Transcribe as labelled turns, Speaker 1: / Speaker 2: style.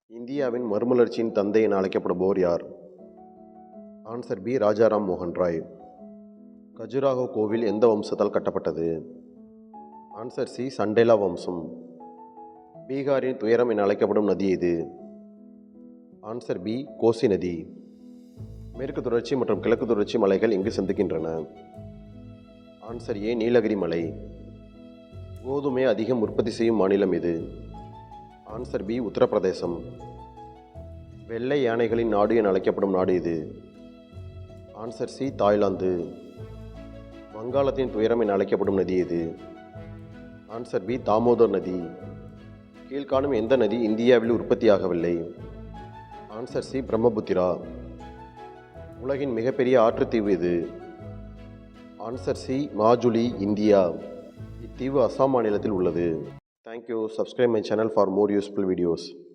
Speaker 1: இந்தியாவின் மறுமலர்ச்சியின் தந்தை என அழைக்கப்படுபவர் யார்? Answer B. ராஜாராம் மோகன் ராய். கஜுராஹோ கோவில் எந்த வம்சத்தால் கட்டப்பட்டது? Answer C. சண்டேலா வம்சம். பீகாரின் துயரம் என அழைக்கப்படும் நதி எது? Answer B. கோசி நதி. மேற்கு தொடர்ச்சி மற்றும் கிழக்கு தொடர்ச்சி மலைகள் எங்கு சந்திக்கின்றன? Answer A. நீலகிரி மலை. கோதுமை அதிகம் உற்பத்தி செய்யும் மாநிலம் எது? Answer B. உத்தரப்பிரதேசம். வெள்ளை யானைகளின் நாடு என அழைக்கப்படும் நாடு எது? Answer C. தாய்லாந்து. வங்காளத்தின் துயரம் என அழைக்கப்படும் நதி எது? Answer B. தாமோதர் நதி. கீழ்காணும் எந்த நதி இந்தியாவில் உற்பத்தியாகவில்லை? Answer C. பிரம்மபுத்திரா. உலகின் மிகப்பெரிய ஆற்றுத்தீவு எது? Answer C. மாஜுலி, இந்தியா. இத்தீவு அசாம் மாநிலத்தில் உள்ளது. Thank you. Subscribe my channel for more useful videos.